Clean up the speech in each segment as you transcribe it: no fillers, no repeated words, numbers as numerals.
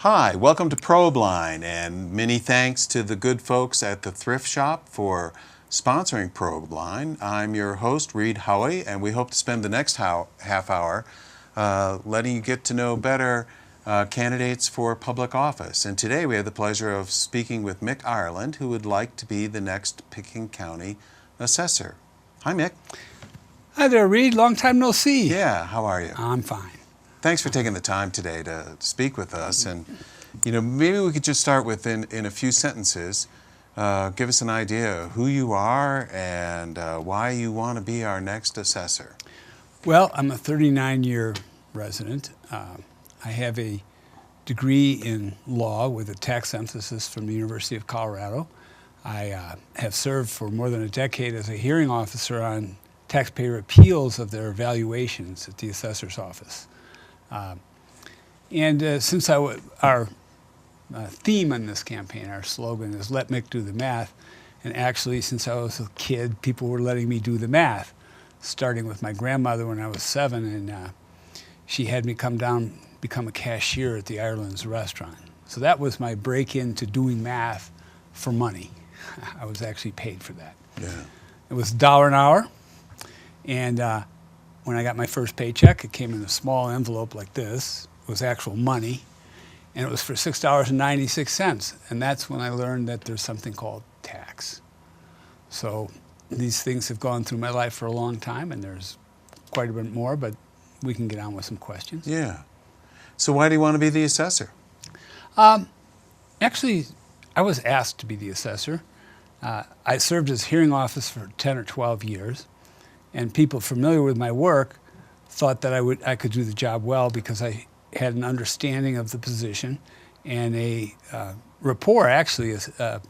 Hi, welcome to Probeline, and many thanks to the good folks at the Thrift Shop for sponsoring Probeline. I'm your host, Reid Haughey, and we hope to spend the next half hour letting you get to know better candidates for public office. And today we have the pleasure of speaking with Mick Ireland, who would like to be the next Pitkin County Assessor. Hi, Mick. Hi there, Reid. Long time no see. Yeah, how are you? I'm fine. Thanks for taking the time today to speak with us. And, maybe we could just start with, in a few sentences, give us an idea of who you are and why you want to be our next assessor. Well, I'm a 39-year resident. I have a degree in law with a tax emphasis from the University of Colorado. I have served for more than a decade as a hearing officer on taxpayer appeals of their evaluations at the assessor's office. Since our theme on this campaign, our slogan is "Let Mick do the math," and actually since I was a kid, people were letting me do the math, starting with my grandmother when I was 7, and she had me come down, become a cashier at the Ireland's restaurant. So that was my break into doing math for money. I was actually paid for that. Yeah. It was $1 an hour, and when I got my first paycheck, it came in a small envelope like this. It was actual money, and it was for $6.96. And that's when I learned that there's something called tax. So these things have gone through my life for a long time, and there's quite a bit more, but we can get on with some questions. Yeah. So why do you want to be the assessor? Actually, I was asked to be the assessor. I served as hearing officer for 10 or 12 years. And people familiar with my work thought that I could do the job well because I had an understanding of the position and a rapport, actually, a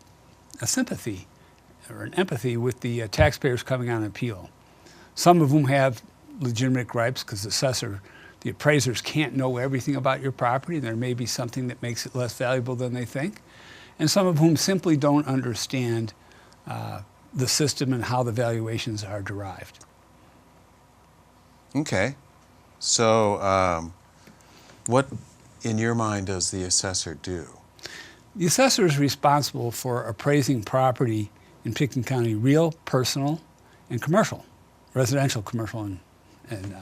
sympathy or an empathy with the taxpayers coming on appeal. Some of whom have legitimate gripes because the appraisers can't know everything about your property. There may be something that makes it less valuable than they think. And some of whom simply don't understand the system and how the valuations are derived. Okay. So what, in your mind, does the assessor do? The assessor is responsible for appraising property in Pitkin County, real, personal, and commercial, residential, commercial, and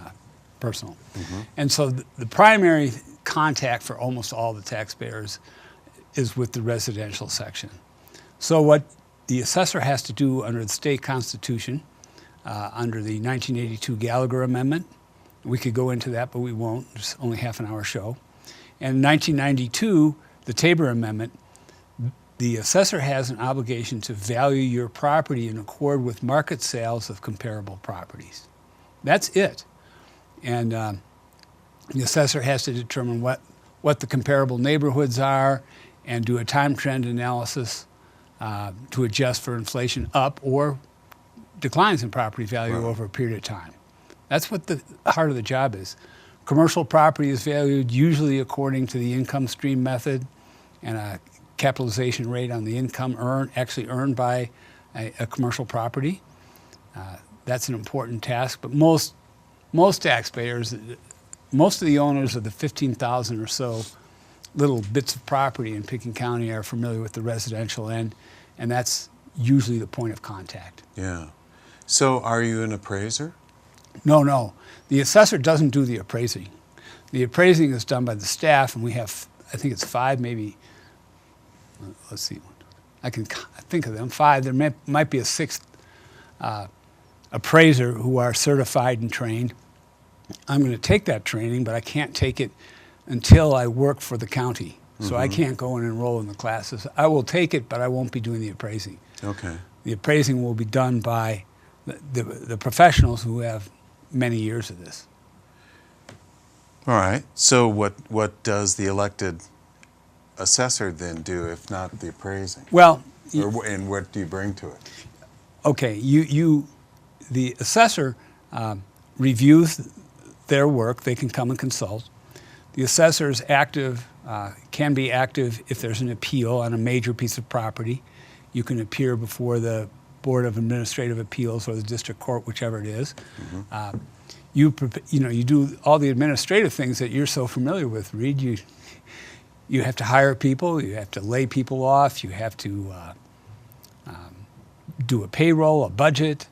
personal. Mm-hmm. And so the primary contact for almost all the taxpayers is with the residential section. So what the assessor has to do under the state constitution, under the 1982 Gallagher Amendment. We could go into that, but we won't. It's only half an hour show. And in 1992, the Tabor Amendment, the assessor has an obligation to value your property in accord with market sales of comparable properties. That's it. And the assessor has to determine what the comparable neighborhoods are and do a time trend analysis to adjust for inflation up or declines in property value over a period of time. That's what the heart of the job is. Commercial property is valued usually according to the income stream method and a capitalization rate on the income earned by a commercial property. That's an important task, but most taxpayers, most of the owners of the 15,000 or so little bits of property in Pitkin County are familiar with the residential end, and that's usually the point of contact. Yeah. So are you an appraiser? No. The assessor doesn't do the appraising. The appraising is done by the staff, and we have, I think it's 5, maybe, let's see, I can think of them, 5. There might be a 6th appraiser who are certified and trained. I'm going to take that training, but I can't take it until I work for the county. So I can't go and enroll in the classes. I will take it, but I won't be doing the appraising. Okay. The appraising will be done by the professionals who have many years of this. All right. So what does the elected assessor then do if not the appraising? Well, and what do you bring to it? Okay. The assessor reviews their work. They can come and consult. The assessor is active, can be active if there's an appeal on a major piece of property. You can appear before the Board of Administrative Appeals or the district court, whichever it is. Mm-hmm. You do all the administrative things that you're so familiar with, Reid. You have to hire people, you have to lay people off, you have to do a payroll, a budget,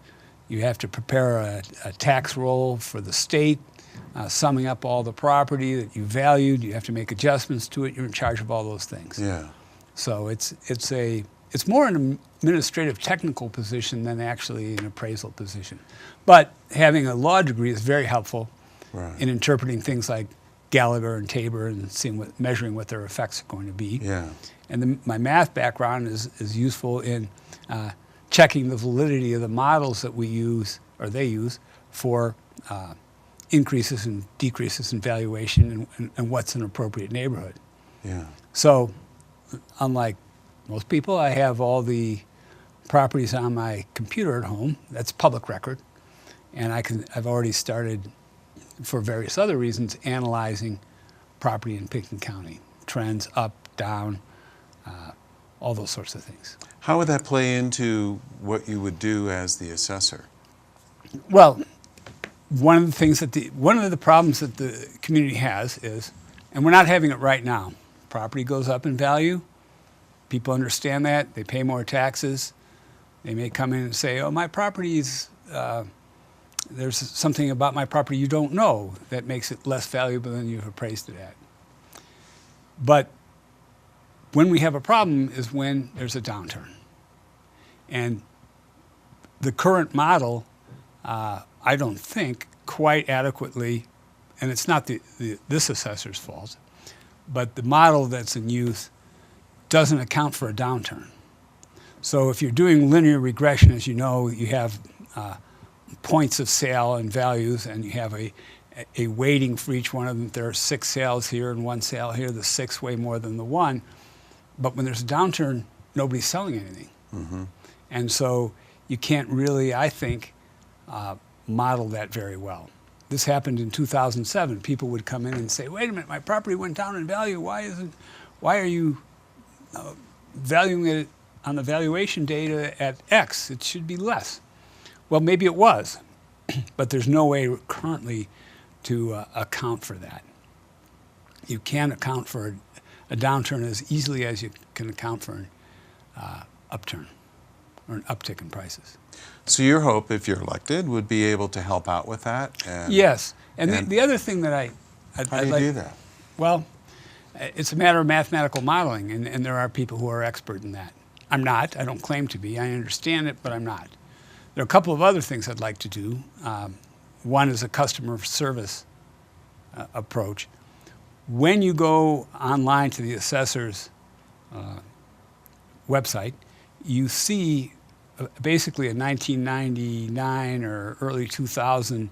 you have to prepare a tax roll for the state, summing up all the property that you valued, you have to make adjustments to it, you're in charge of all those things. Yeah. So it's more an administrative technical position than actually an appraisal position. But having a law degree is very helpful in interpreting things like Gallagher and Tabor and measuring what their effects are going to be. Yeah. And my math background is useful in checking the validity of the models that we use, or they use, for increases and decreases in valuation and what's an appropriate neighborhood. Yeah. So, unlike most people, I have all the properties on my computer at home. That's public record. And I've already started, for various other reasons, analyzing property in Pitkin County. Trends, up, down, all those sorts of things. How would that play into what you would do as the assessor? Well, one of the problems that the community has is, and we're not having it right now, property goes up in value. People understand that. They pay more taxes. They may come in and say, oh, my property's, there's something about my property you don't know that makes it less valuable than you've appraised it at. But when we have a problem is when there's a downturn. And the current model, I don't think, quite adequately, and it's not this assessor's fault, but the model that's in use doesn't account for a downturn. So if you're doing linear regression, as you know, you have points of sale and values, and you have a weighting for each one of them. There are 6 sales here and 1 sale here. The 6 weigh more than the 1. But when there's a downturn, nobody's selling anything. Mm-hmm. And so you can't really, I think, model that very well. This happened in 2007. People would come in and say, wait a minute, my property went down in value. Why are you valuing it on the valuation data at X? It should be less. Well, maybe it was, but there's no way currently to account for that. You can't account for a downturn as easily as you can account for an upturn or an uptick in prices. So your hope, if you're elected, would be able to help out with that? Yes. And the other thing that how do you do that? Well, it's a matter of mathematical modeling, and there are people who are expert in that. I'm not. I don't claim to be. I understand it, but I'm not. There are a couple of other things I'd like to do. One is a customer service approach. When you go online to the assessor's website, you see basically a 1999 or early 2000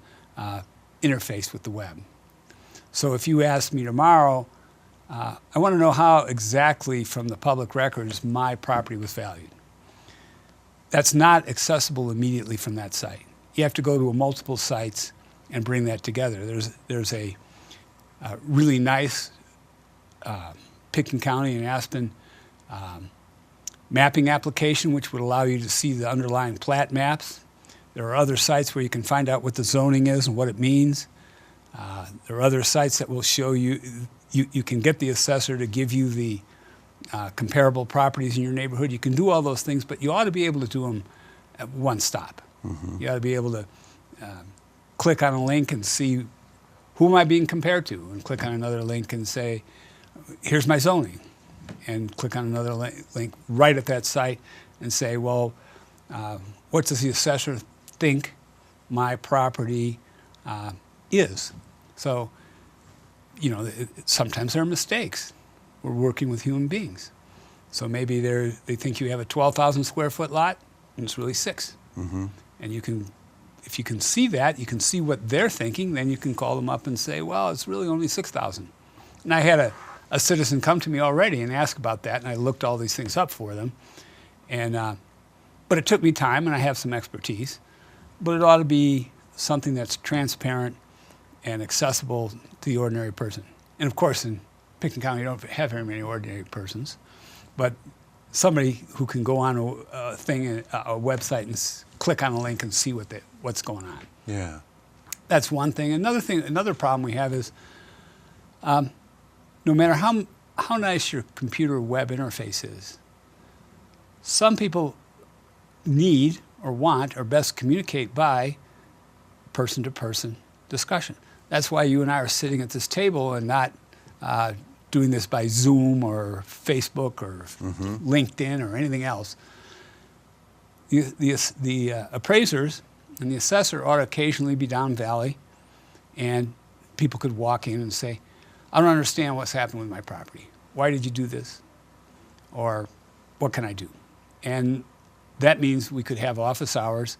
interface with the web. So if you ask me tomorrow, I want to know how exactly from the public records my property was valued. That's not accessible immediately from that site. You have to go to multiple sites and bring that together. There's a really nice Pitkin County and Aspen mapping application which would allow you to see the underlying plat maps. There are other sites where you can find out what the zoning is and what it means. There are other sites that will show you, you can get the assessor to give you the comparable properties in your neighborhood. You can do all those things, but you ought to be able to do them at one stop. Mm-hmm. You ought to be able to click on a link and see who am I being compared to, and click on another link and say, here's my zoning, and click on another link right at that site and say, well, what does the assessor think my property is? So, you know, sometimes there are mistakes. We're working with human beings. So maybe they think you have a 12,000 square foot lot and it's really 6. Mm-hmm. And if you can see that, you can see what they're thinking, then you can call them up and say, well, it's really only 6,000. And I had a citizen come to me already and ask about that, and I looked all these things up for them. And but it took me time, and I have some expertise. But it ought to be something that's transparent and accessible to the ordinary person. And of course, in Pitkin County, you don't have very many ordinary persons, but somebody who can go on a website and click on a link and see what's going on. Yeah, that's one thing. Another problem we have is, no matter how nice your computer web interface is. Some people need or want or best communicate by person-to-person discussion. That's why you and I are sitting at this table and not doing this by Zoom or Facebook or LinkedIn or anything else. The appraisers and the assessor ought to occasionally be down valley, and people could walk in and say, I don't understand what's happened with my property. Why did you do this? Or what can I do? And that means we could have office hours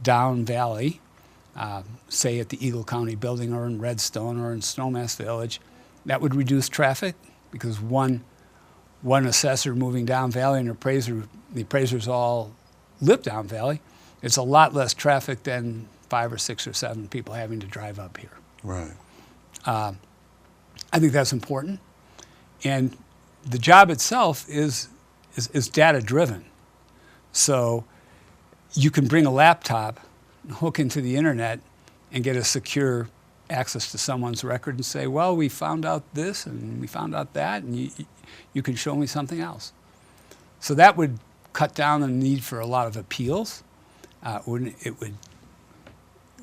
down valley, say at the Eagle County Building or in Redstone or in Snowmass Village. That would reduce traffic because one assessor moving down valley and the appraisers all live down valley. It's a lot less traffic than 5 or 6 or 7 people having to drive up here. Right. I think that's important. And the job itself is data driven. So you can bring a laptop, hook into the internet, and get a secure access to someone's record and say, well, we found out this and we found out that, and you can show me something else. So that would cut down the need for a lot of appeals. It would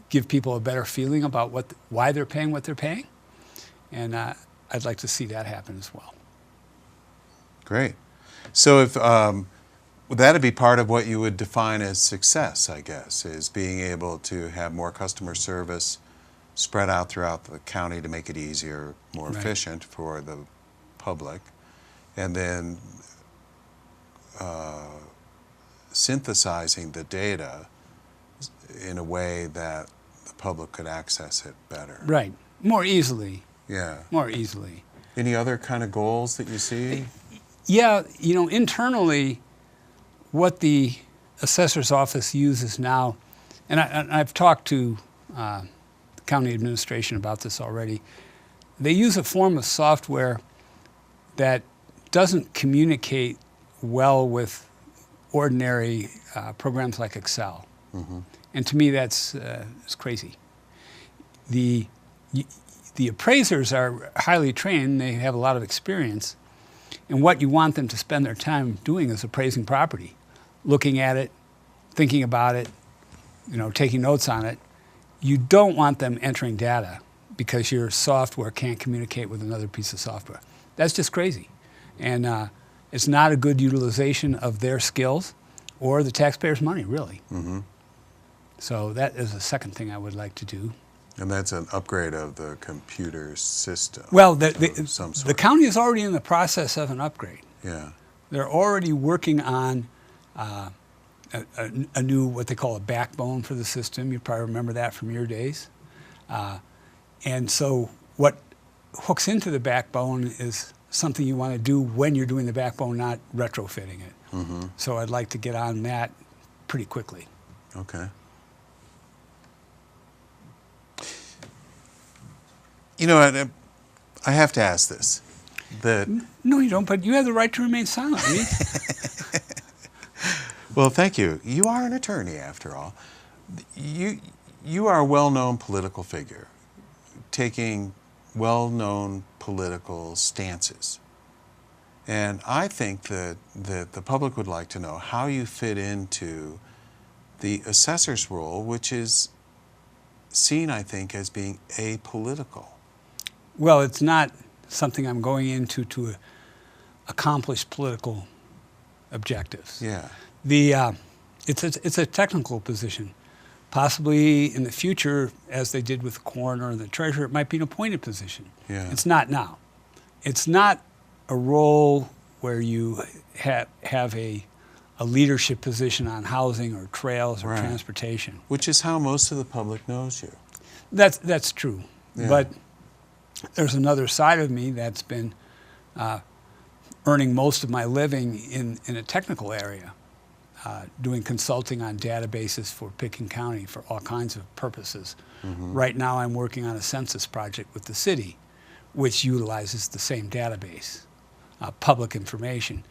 give people a better feeling about why they're paying what they're paying. And I'd like to see that happen as well. Great. So if that'd be part of what you would define as success, I guess, is being able to have more customer service spread out throughout the county to make it easier, more efficient for the public, and then synthesizing the data in a way that the public could access it better. Right. More easily. Yeah. More easily. Any other kind of goals that you see? Yeah, internally, what the assessor's office uses now, and I've talked to the county administration about this already, they use a form of software that doesn't communicate well with ordinary programs like Excel. Mm-hmm. And to me, it's crazy. The appraisers are highly trained, they have a lot of experience, and what you want them to spend their time doing is appraising property, looking at it, thinking about it, taking notes on it. You don't want them entering data because your software can't communicate with another piece of software. That's just crazy. And it's not a good utilization of their skills or the taxpayers' money, really. Mm-hmm. So that is the second thing I would like to do. And that's an upgrade of the computer system. Well, some sort. The county is already in the process of an upgrade. Yeah. They're already working on a new, what they call a backbone for the system. You probably remember that from your days. And so what hooks into the backbone is something you want to do when you're doing the backbone, not retrofitting it. Mm-hmm. So I'd like to get on that pretty quickly. Okay. I have to ask this. No, you don't, but you have the right to remain silent, Reid. Well, thank you. You are an attorney, after all. You are a well-known political figure, taking well-known political stances. And I think that the public would like to know how you fit into the assessor's role, which is seen, I think, as being apolitical. Well, it's not something I'm going into to accomplish political objectives. Yeah. It's a technical position. Possibly in the future, as they did with the coroner and the treasurer, it might be an appointed position. Yeah. It's not now. It's not a role where you have a leadership position on housing or trails or transportation. Which is how most of the public knows you. That's true. Yeah. But there's another side of me that's been earning most of my living in a technical area, doing consulting on databases for Pitkin County for all kinds of purposes. Mm-hmm. Right now I'm working on a census project with the city, which utilizes the same database, public information.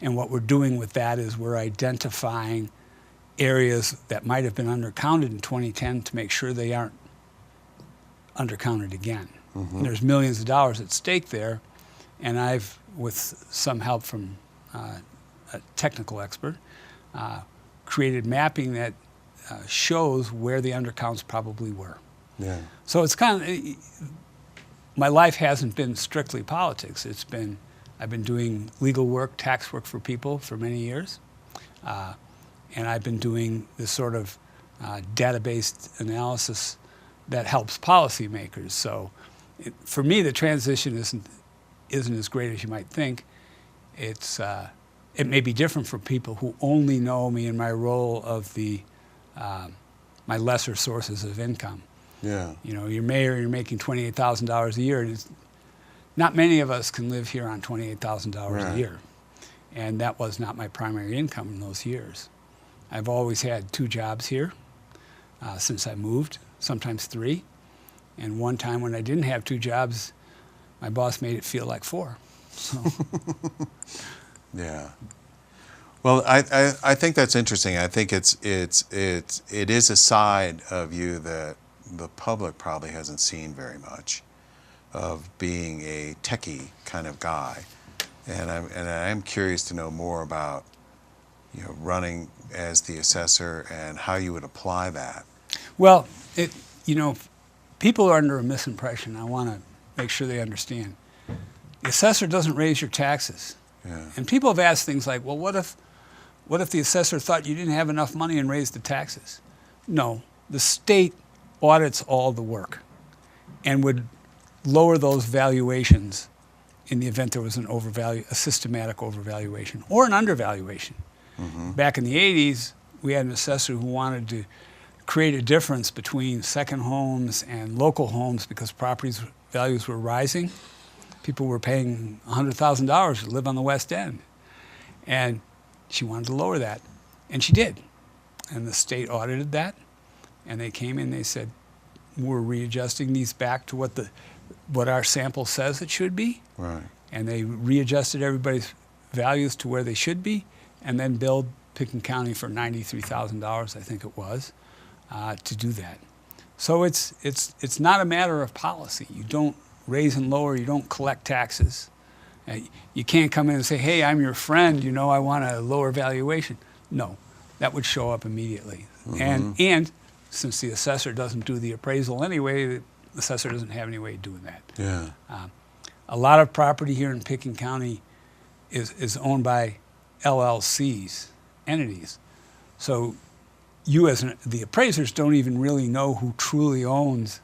And what we're doing with that is we're identifying areas that might have been undercounted in 2010 to make sure they aren't undercounted again. Mm-hmm. There's millions of dollars at stake there, and I've, with some help from a technical expert, created mapping that shows where the undercounts probably were. Yeah. So it's kind of, my life hasn't been strictly politics. I've been doing legal work, tax work for people for many years. And I've been doing this sort of data-based analysis that helps policymakers. So for me, the transition isn't as great as you might think. It may be different for people who only know me in my role of my lesser sources of income. Yeah. You know, you're mayor, you're making $28,000 a year. And not many of us can live here on $28,000 Right. a year. And that was not my primary income in those years. I've always had 2 jobs here since I moved, sometimes 3. And one time when I didn't have 2 jobs, my boss made it feel like 4. So. Yeah. Well, I think that's interesting. I think it is a side of you that the public probably hasn't seen very much, of being a techie kind of guy. And I'm curious to know more about, you know, running as the assessor and how you would apply that. Well, people are under a misimpression. I want to make sure they understand. The assessor doesn't raise your taxes. Yeah. And people have asked things like, well, what if the assessor thought you didn't have enough money and raised the taxes? No, the state audits all the work and would lower those valuations in the event there was a systematic overvaluation or an undervaluation. Mm-hmm. Back in the 80s, we had an assessor who wanted to create a difference between second homes and local homes because property values were rising. People were paying $100,000 to live on the West End. And she wanted to lower that. And she did. And the state audited that. And they came in, they said, we're readjusting these back to what our sample says it should be. Right. And they readjusted everybody's values to where they should be, and then billed Pitkin County for $93,000, I think it was, to do that. So it's not a matter of policy. You don't raise and lower, you don't collect taxes. You can't come in and say, hey, I'm your friend, you know, I want a lower valuation. No, that would show up immediately. Mm-hmm. And since the assessor doesn't do the appraisal anyway, the assessor doesn't have any way of doing that. Yeah. A lot of property here in Pitkin County is owned by LLCs, entities. So you as the appraisers don't even really know who truly owns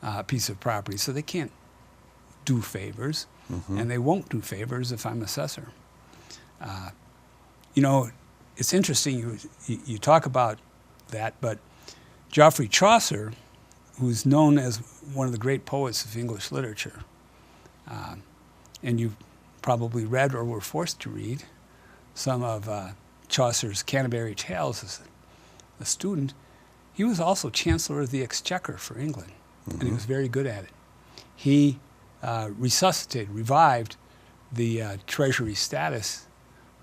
a piece of property. So they can't do favors, mm-hmm. and they won't do favors if I'm assessor. You know, it's interesting you talk about that, but Geoffrey Chaucer, who's known as one of the great poets of English literature, and you probably read or were forced to read some of Chaucer's Canterbury Tales as a student. He was also Chancellor of the Exchequer for England, mm-hmm. and he was very good at it. He revived the Treasury status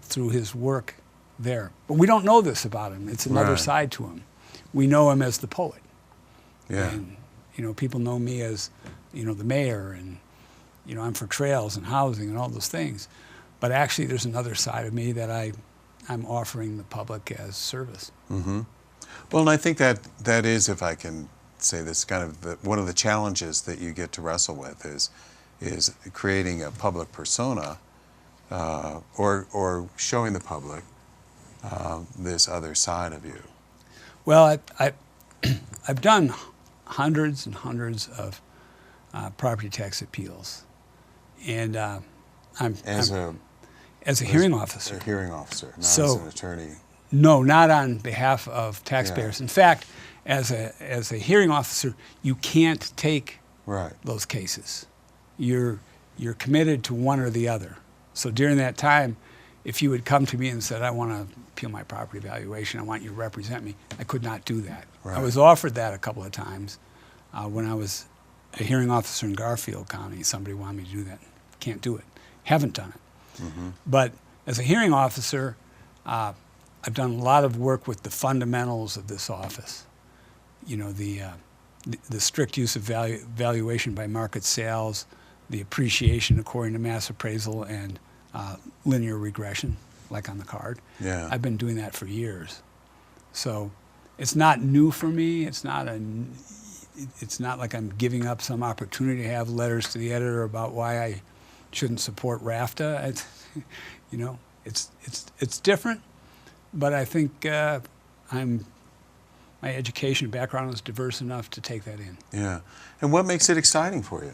through his work there. But we don't know this about him. It's another Right. side to him. We know him as the poet. Yeah. And, you know, people know me as, you know, the mayor, and, you know, I'm for trails and housing and all those things. But actually there's another side of me that I'm offering the public as service. Mm-hmm. Well, and I think that is, if I can say this, kind of one of the challenges that you get to wrestle with is creating a public persona or showing the public this other side of you. Well, I've done hundreds and hundreds of property tax appeals, and I'm as a hearing officer. A hearing officer, not so, as an attorney. No, not on behalf of taxpayers. Yeah. In fact, as a hearing officer, you can't take right. those cases. You're committed to one or the other. So during that time, if you had come to me and said, I want to appeal my property valuation, I want you to represent me, I could not do that. Right. I was offered that a couple of times when I was a hearing officer in Garfield County. Somebody wanted me to do that. Can't do it. Haven't done it. Mm-hmm. But as a hearing officer, I've done a lot of work with the fundamentals of this office. You know, the strict use of valuation by market sales, the appreciation according to mass appraisal and linear regression, like on the card. Yeah. I've been doing that for years. So it's not new for me. It's not like I'm giving up some opportunity to have letters to the editor about why I shouldn't support RAFTA. It's different, but I think my education background is diverse enough to take that in. Yeah. And what makes it exciting for you?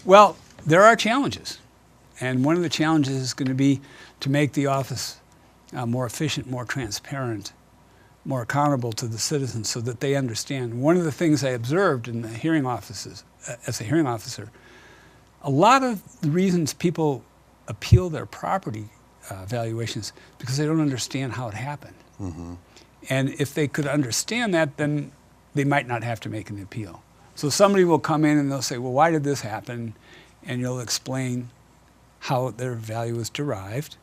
Well, there are challenges. And one of the challenges is going to be to make the office more efficient, more transparent, more accountable to the citizens so that they understand. One of the things I observed in the hearing offices, as a hearing officer, a lot of the reasons people appeal their property valuations because they don't understand how it happened. Mm-hmm. And if they could understand that, then they might not have to make an appeal. So somebody will come in and they'll say, well, why did this happen? And you'll explain how their value is derived.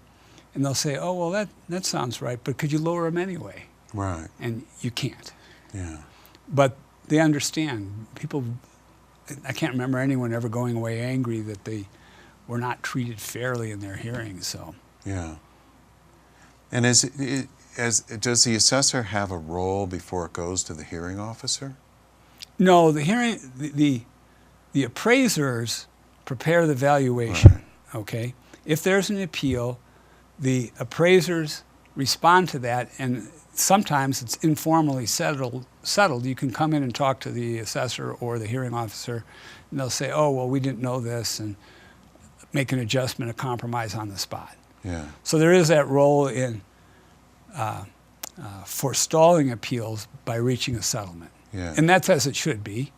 And they'll say, oh, well, that sounds right, but could you lower them anyway? Right. And you can't. Yeah. But they understand. People, I can't remember anyone ever going away angry that they were not treated fairly in their hearings. So. Yeah. And does the assessor have a role before it goes to the hearing officer? No, the appraisers prepare the valuation. Right. Okay. If there's an appeal, the appraisers respond to that, and sometimes it's informally settled. You can come in and talk to the assessor or the hearing officer, and they'll say, oh, well, we didn't know this, and make an adjustment, a compromise on the spot. Yeah. So there is that role in forestalling appeals by reaching a settlement. Yeah. And that's as it should be,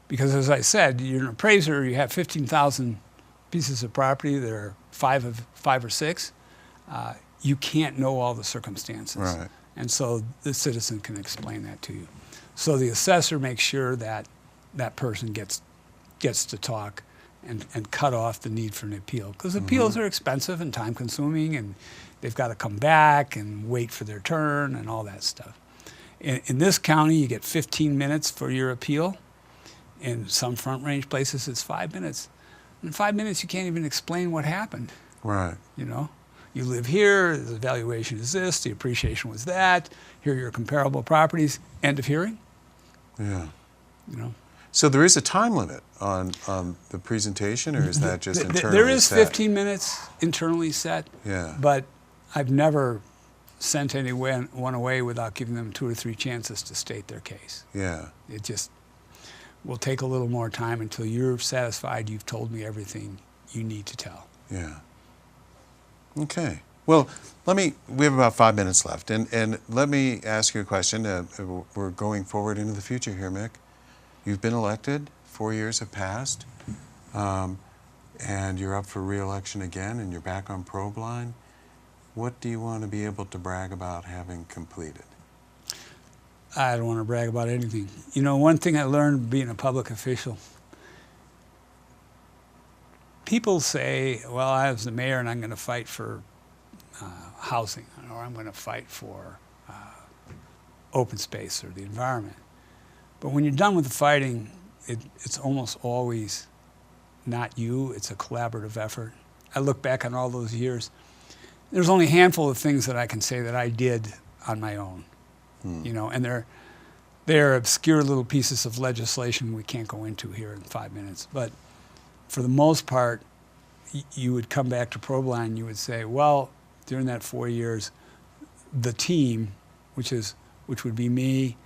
because as I said, you're an appraiser, you have 15,000 pieces of property, there are five or six. You can't know all the circumstances. Right. And so the citizen can explain that to you. So the assessor makes sure that that person gets to talk and cut off the need for an appeal. Because appeals are expensive and time consuming, and they've got to come back and wait for their turn and all that stuff. In this county, you get 15 minutes for your appeal. In some front range places, it's 5 minutes. In 5 minutes, you can't even explain what happened. Right. You know, you live here, the valuation is this, the appreciation was that, here are your comparable properties, end of hearing. Yeah. You know. So there is a time limit on the presentation, or is that just internally There is set? 15 minutes internally set, Yeah. but I've never sent anyone away without giving them 2 or 3 chances to state their case. Yeah. It just will take a little more time until you're satisfied you've told me everything you need to tell. Yeah. Okay. Well, we have about 5 minutes left, and let me ask you a question. We're going forward into the future here, Mick. You've been elected, 4 years have passed, and you're up for re-election again, and you're back on Probeline. What do you want to be able to brag about having completed? I don't want to brag about anything. You know, one thing I learned being a public official, people say, well, I was the mayor and I'm going to fight for housing, or I'm going to fight for open space or the environment. But when you're done with the fighting, it's almost always not you, it's a collaborative effort. I look back on all those years. There's only a handful of things that I can say that I did on my own. You know, and they're obscure little pieces of legislation we can't go into here in 5 minutes. But for the most part, you would come back to Probeline and you would say, well, during that 4 years, the team, which would be me,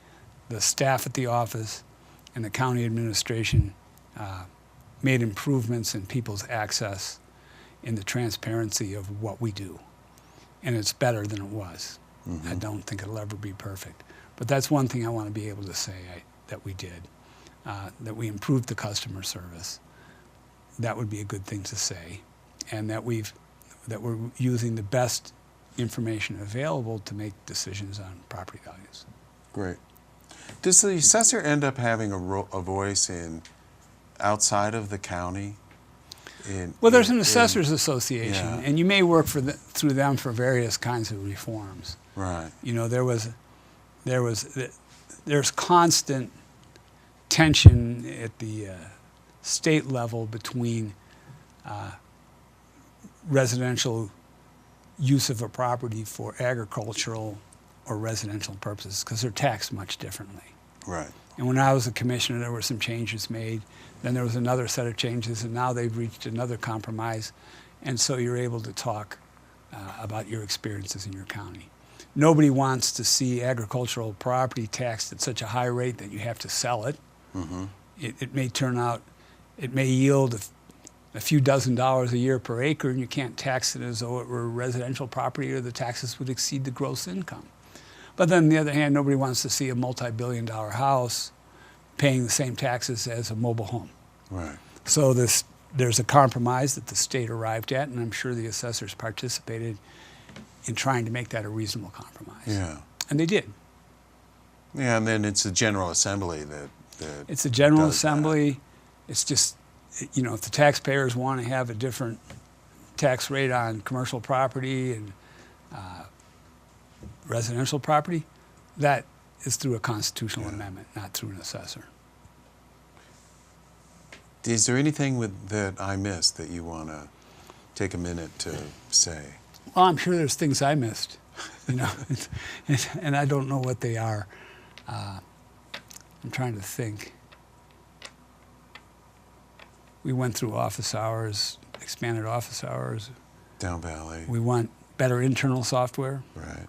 the staff at the office, and the county administration, made improvements in people's access, in the transparency of what we do. And it's better than it was. I don't think it'll ever be perfect. But that's one thing I want to be able to say that we did, that we improved the customer service. That would be a good thing to say. And that we're using the best information available to make decisions on property values. Great. Does the assessor end up having a voice outside of the county? Well, there's an assessors association, yeah. and you may work through them for various kinds of reforms. Right. You know, there's constant tension at the state level between residential use of a property for agricultural or residential purposes, because they're taxed much differently. Right. And when I was a commissioner, there were some changes made. Then there was another set of changes, and now they've reached another compromise. And so you're able to talk about your experiences in your county. Nobody wants to see agricultural property taxed at such a high rate that you have to sell it. Mm-hmm. It may turn out, it may yield a few $dozen a year per acre, and you can't tax it as though it were residential property, or the taxes would exceed the gross income. But then on the other hand, nobody wants to see a multi-billion-dollar house paying the same taxes as a mobile home. Right. So there's a compromise that the state arrived at, and I'm sure the assessors participated in trying to make that a reasonable compromise. Yeah. And they did. Yeah, and then it's the General Assembly that It's a General does that. Assembly. It's just, you know, if the taxpayers want to have a different tax rate on commercial property and residential property, that is through a constitutional amendment, not through an assessor. Is there anything that I missed that you want to take a minute to say? Well, I'm sure there's things I missed, you know, and I don't know what they are. I'm trying to think. We went through office hours, expanded office hours. Down Valley. We want better internal software. Right.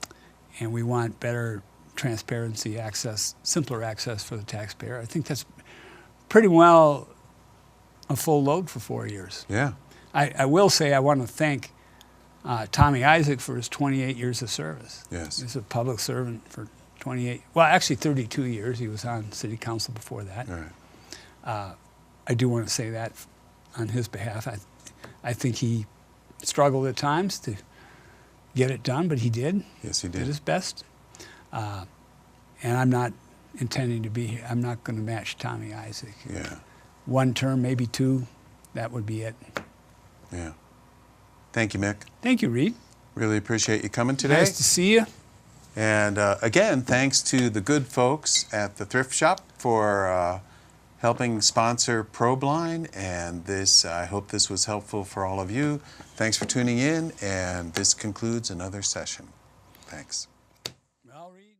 And we want better transparency access, simpler access for the taxpayer. I think that's pretty well a full load for 4 years. Yeah. I will say I want to thank Tommy Isaac for his 28 years of service. Yes. He was a public servant for 28, well, actually 32 years. He was on city council before that. Right. I do want to say that on his behalf. I think he struggled at times to get it done, but he did. Yes, he Did did. his best. And I'm not intending to be, I'm not going to match Tommy Isaac. Yeah. One term, maybe two, that would be it. Yeah. Thank you, Mick. Thank you, Reid. Really appreciate you coming today. Nice to see you. And again, thanks to the good folks at the thrift shop for helping sponsor Probeline. And this, I hope this was helpful for all of you. Thanks for tuning in, and this concludes another session. Thanks. Well, Reid.